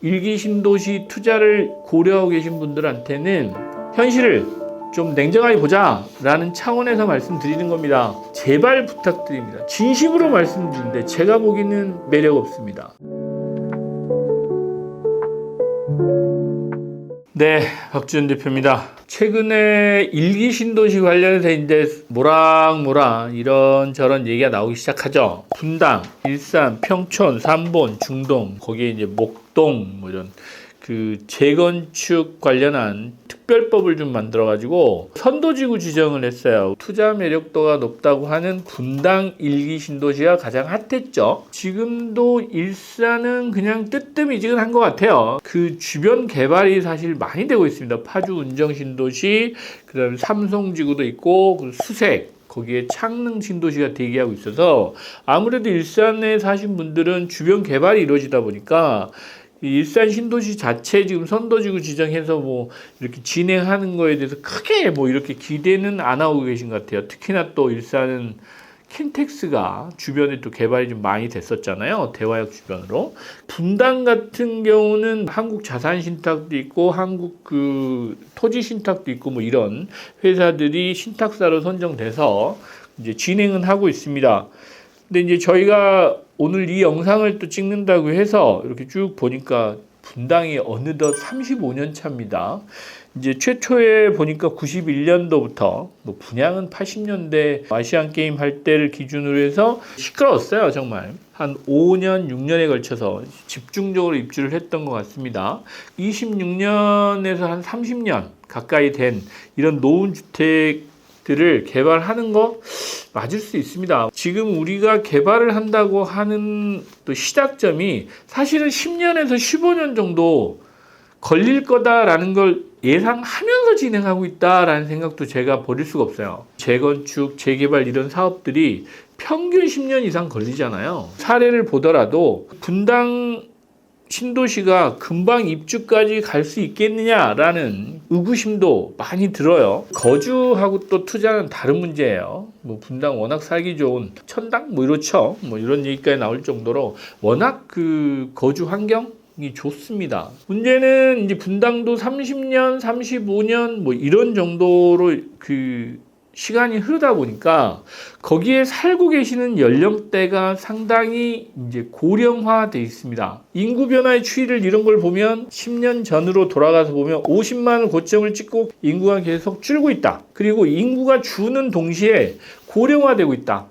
일기 신도시 투자를 고려하고 계신 분들한테는 현실을 좀 냉정하게 보자 라는 차원에서 말씀드리는 겁니다. 제발 부탁드립니다. 진심으로 말씀드리는데 제가 보기에는 매력 없습니다. 네, 박지훈 대표입니다. 최근에 일기 신도시 관련해서 이제 모락모락 이런저런 얘기가 나오기 시작하죠. 분당, 일산, 평촌, 삼본, 중동, 거기에 이제 목동 뭐 이런 그 재건축 관련한 특별법을 좀 만들어가지고 선도지구 지정을 했어요. 투자 매력도가 높다고 하는 분당 일기 신도시가 가장 핫했죠. 지금도 일산은 그냥 뜨뜻미지근한 것 같아요. 그 주변 개발이 사실 많이 되고 있습니다. 파주 운정 신도시, 그다음에 삼성지구도 있고 수색. 거기에 창릉 신도시가 대기하고 있어서 아무래도 일산에 사신 분들은 주변 개발이 이루어지다 보니까 일산 신도시 자체 지금 선도지구 지정해서 뭐 이렇게 진행하는 거에 대해서 크게 뭐 이렇게 기대는 안 하고 계신 것 같아요. 특히나 또 일산은 킨텍스가 주변에 또 개발이 좀 많이 됐었잖아요. 대화역 주변으로. 분당 같은 경우는 한국 자산 신탁도 있고 한국 그 토지 신탁도 있고 뭐 이런 회사들이 신탁사로 선정돼서 이제 진행은 하고 있습니다. 근데 이제 저희가 오늘 이 영상을 또 찍는다고 해서 이렇게 쭉 보니까 분당이 어느덧 35년 차입니다. 이제 최초에 보니까 91년도부터 뭐 분양은 80년대 아시안 게임 할 때를 기준으로 해서 시끄러웠어요, 정말. 한 5년, 6년에 걸쳐서 집중적으로 입주를 했던 것 같습니다. 26년에서 한 30년 가까이 된 이런 노후 주택들을 개발하는 거 맞을 수 있습니다. 지금 우리가 개발을 한다고 하는 또 시작점이 사실은 10년에서 15년 정도 걸릴 거다라는 걸 예상하면서 진행하고 있다라는 생각도 제가 버릴 수가 없어요. 재건축, 재개발 이런 사업들이 평균 10년 이상 걸리잖아요. 사례를 보더라도 분당 신도시가 금방 입주까지 갈 수 있겠느냐라는 의구심도 많이 들어요. 거주하고 또 투자는 다른 문제예요. 뭐 분당 워낙 살기 좋은 천당 뭐 이렇죠. 뭐 이런 얘기까지 나올 정도로 워낙 그 거주 환경이 좋습니다. 문제는 이제 분당도 30년, 35년 뭐 이런 정도로 그 시간이 흐르다 보니까 거기에 살고 계시는 연령대가 상당히 이제 고령화되어 있습니다. 인구 변화의 추이를 이런 걸 보면 10년 전으로 돌아가서 보면 50만을 고점을 찍고 인구가 계속 줄고 있다. 그리고 인구가 주는 동시에 고령화되고 있다.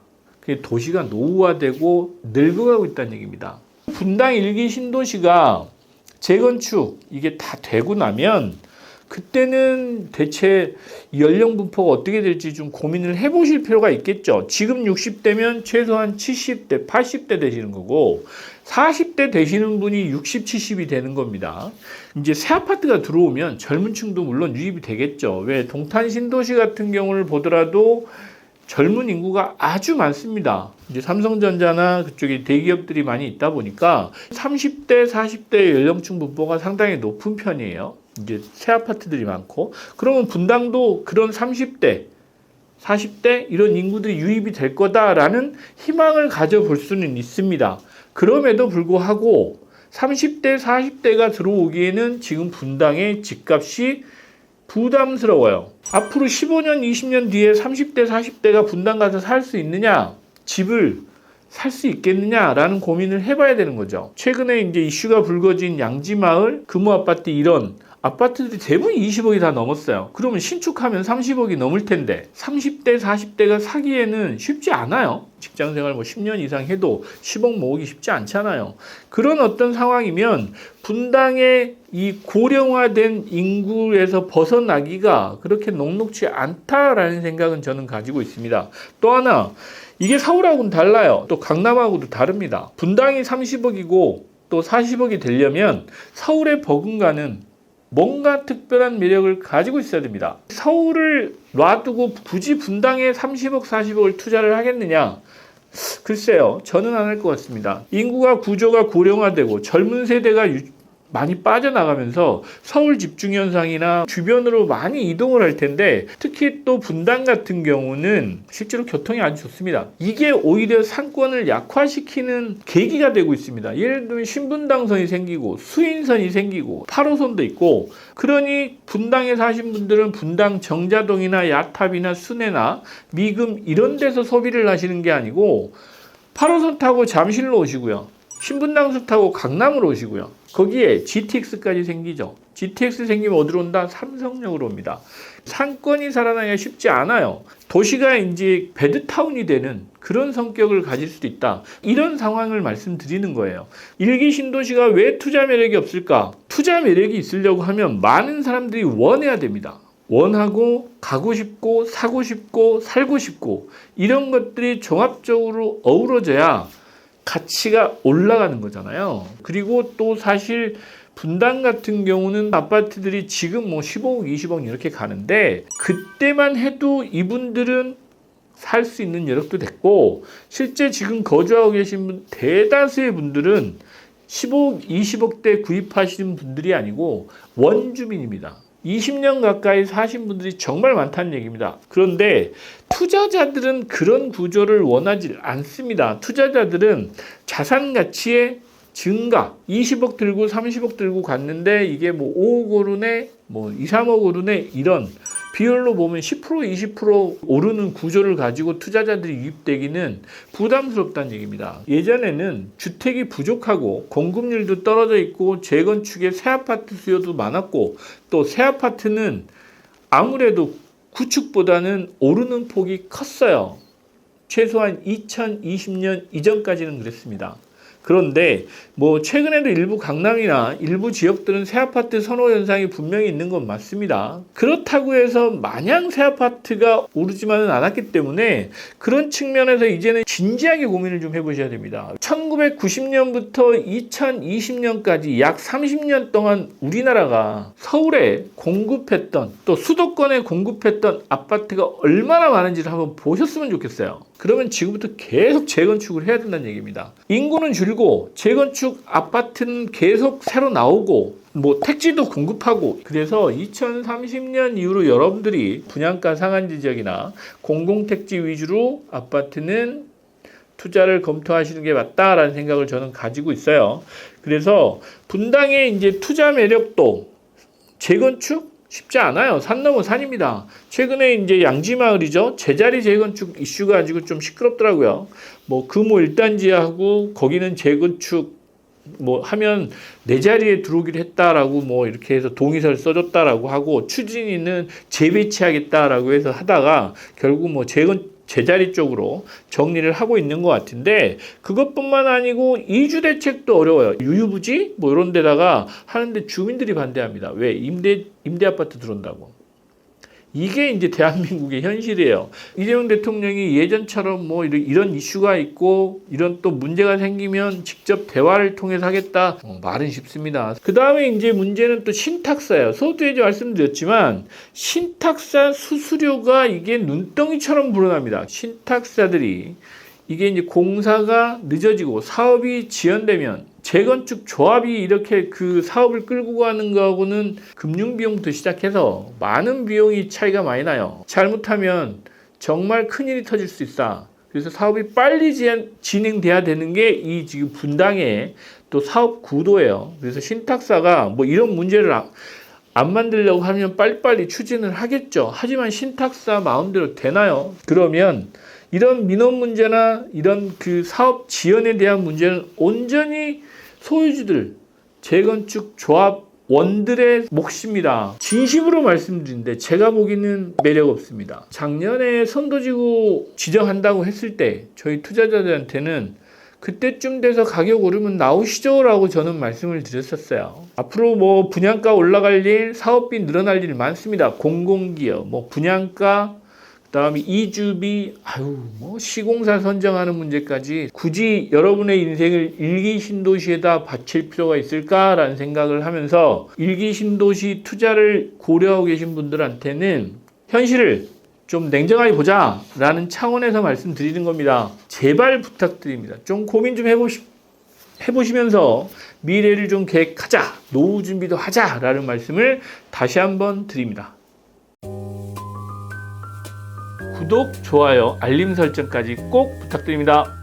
도시가 노후화되고 늙어가고 있다는 얘기입니다. 분당 일기 신도시가 재건축 이게 다 되고 나면 그때는 대체 연령 분포가 어떻게 될지 좀 고민을 해보실 필요가 있겠죠. 지금 60대면 최소한 70대, 80대 되시는 거고 40대 되시는 분이 60, 70이 되는 겁니다. 이제 새 아파트가 들어오면 젊은 층도 물론 유입이 되겠죠. 왜 동탄 신도시 같은 경우를 보더라도 젊은 인구가 아주 많습니다. 이제 삼성전자나 그쪽에 대기업들이 많이 있다 보니까 30대, 40대 연령층 분포가 상당히 높은 편이에요. 이제 새 아파트들이 많고 그러면 분당도 그런 30대, 40대 이런 인구들이 유입이 될 거다라는 희망을 가져볼 수는 있습니다. 그럼에도 불구하고 30대, 40대가 들어오기에는 지금 분당의 집값이 부담스러워요. 앞으로 15년, 20년 뒤에 30대, 40대가 분당 가서 살 수 있느냐? 집을 살 수 있겠느냐라는 고민을 해봐야 되는 거죠. 최근에 이제 이슈가 불거진 양지마을, 금호아파트 이런 아파트들이 대부분 20억이 다 넘었어요. 그러면 신축하면 30억이 넘을 텐데 30대, 40대가 사기에는 쉽지 않아요. 직장생활 뭐 10년 이상 해도 10억 모으기 쉽지 않잖아요. 그런 어떤 상황이면 분당의 이 고령화된 인구에서 벗어나기가 그렇게 녹록지 않다라는 생각은 저는 가지고 있습니다. 또 하나, 이게 서울하고는 달라요. 또 강남하고도 다릅니다. 분당이 30억이고 또 40억이 되려면 서울의 버금가는 뭔가 특별한 매력을 가지고 있어야 됩니다. 서울을 놔두고 굳이 분당에 30억, 40억을 투자를 하겠느냐? 글쎄요. 저는 안 할 것 같습니다. 인구가 구조가 고령화되고 젊은 세대가 많이 빠져나가면서 서울 집중 현상이나 주변으로 많이 이동을 할 텐데, 특히 또 분당 같은 경우는 실제로 교통이 아주 좋습니다. 이게 오히려 상권을 약화시키는 계기가 되고 있습니다. 예를 들면 신분당선이 생기고 수인선이 생기고 8호선도 있고, 그러니 분당에 사신 분들은 분당 정자동이나 야탑이나 순회나 미금 이런 데서 소비를 하시는 게 아니고 8호선 타고 잠실로 오시고요, 신분당선 타고 강남으로 오시고요, 거기에 GTX까지 생기죠. GTX 생기면 어디로 온다? 삼성역으로 옵니다. 상권이 살아나기가 쉽지 않아요. 도시가 이제 베드타운이 되는 그런 성격을 가질 수도 있다. 이런 상황을 말씀드리는 거예요. 일기 신도시가 왜 투자 매력이 없을까? 투자 매력이 있으려고 하면 많은 사람들이 원해야 됩니다. 원하고 가고 싶고 사고 싶고 살고 싶고 이런 것들이 종합적으로 어우러져야 가치가 올라가는 거잖아요. 그리고 또 사실 분당 같은 경우는 아파트들이 지금 뭐 15억, 20억 이렇게 가는데, 그때만 해도 이분들은 살 수 있는 여력도 됐고, 실제 지금 거주하고 계신 분 대다수의 분들은 15억, 20억대 구입하시는 분들이 아니고 원주민입니다. 20년 가까이 사신 분들이 정말 많다는 얘기입니다. 그런데 투자자들은 그런 구조를 원하지 않습니다. 투자자들은 자산 가치의 증가, 20억 들고 30억 들고 갔는데 이게 뭐 5억 오르네, 뭐 2, 3억 오르네, 이런 비율로 보면 10%, 20% 오르는 구조를 가지고 투자자들이 유입되기는 부담스럽다는 얘기입니다. 예전에는 주택이 부족하고 공급률도 떨어져 있고 재건축에 새 아파트 수요도 많았고, 또 새 아파트는 아무래도 구축보다는 오르는 폭이 컸어요. 최소한 2020년 이전까지는 그랬습니다. 그런데 뭐 최근에도 일부 강남이나 일부 지역들은 새 아파트 선호 현상이 분명히 있는 건 맞습니다. 그렇다고 해서 마냥 새 아파트가 오르지만은 않았기 때문에 그런 측면에서 이제는 진지하게 고민을 좀 해보셔야 됩니다. 1990년부터 2020년까지 약 30년 동안 우리나라가 서울에 공급했던, 또 수도권에 공급했던 아파트가 얼마나 많은지를 한번 보셨으면 좋겠어요. 그러면 지금부터 계속 재건축을 해야 된다는 얘기입니다. 인구는 줄고 재건축 아파트는 계속 새로 나오고 뭐 택지도 공급하고, 그래서 2030년 이후로 여러분들이 분양가 상한지 지역이나 공공택지 위주로 아파트는 투자를 검토하시는 게 맞다라는 생각을 저는 가지고 있어요. 그래서 분당의 이제 투자 매력도 재건축 쉽지 않아요. 산 넘어 산입니다. 최근에 이제 양지마을이죠. 제자리 재건축 이슈가 가지고 좀 시끄럽더라고요. 뭐 금호 1단지하고 거기는 재건축 뭐 하면 내 자리에 들어오기로 했다라고 뭐 이렇게 해서 동의서를 써줬다라고 하고, 추진위는 재배치하겠다라고 해서 하다가 결국 뭐 제자리 쪽으로 정리를 하고 있는 것 같은데, 그것뿐만 아니고 이주 대책도 어려워요. 유유부지 뭐 이런 데다가 하는데 주민들이 반대합니다. 왜? 임대 아파트 들어온다고. 이게 이제 대한민국의 현실이에요. 이재명 대통령이 예전처럼 뭐 이런 이슈가 있고 이런 또 문제가 생기면 직접 대화를 통해서 하겠다, 말은 쉽습니다. 그 다음에 이제 문제는 또 신탁사예요. 서두에 말씀드렸지만 신탁사 수수료가 이게 눈덩이처럼 불어납니다. 신탁사들이 이게 이제 공사가 늦어지고 사업이 지연되면 재건축 조합이 이렇게 그 사업을 끌고 가는 거하고는 금융비용부터 시작해서 많은 비용이 차이가 많이 나요. 잘못하면 정말 큰일이 터질 수 있다. 그래서 사업이 빨리 진행돼야 되는 게 이 지금 분당의 또 사업 구도예요. 그래서 신탁사가 뭐 이런 문제를 안 만들려고 하면 빨리빨리 추진을 하겠죠. 하지만 신탁사 마음대로 되나요? 그러면 이런 민원 문제나 이런 그 사업 지연에 대한 문제는 온전히 소유주들, 재건축 조합원들의 몫입니다. 진심으로 말씀드리는데 제가 보기에는 매력 없습니다. 작년에 선도지구 지정한다고 했을 때 저희 투자자들한테는 그때쯤 돼서 가격 오르면 나오시죠 라고 저는 말씀을 드렸었어요. 앞으로 뭐 분양가 올라갈 일, 사업비 늘어날 일 많습니다. 공공기업, 뭐 분양가, 그다음에 이주비, 뭐 시공사 선정하는 문제까지 굳이 여러분의 인생을 일기 신도시에다 바칠 필요가 있을까라는 생각을 하면서, 일기 신도시 투자를 고려하고 계신 분들한테는 현실을 좀 냉정하게 보자라는 차원에서 말씀드리는 겁니다. 제발 부탁드립니다. 좀 고민 좀 해보시면서 미래를 좀 계획하자, 노후 준비도 하자라는 말씀을 다시 한번 드립니다. 구독, 좋아요, 알림 설정까지 꼭 부탁드립니다.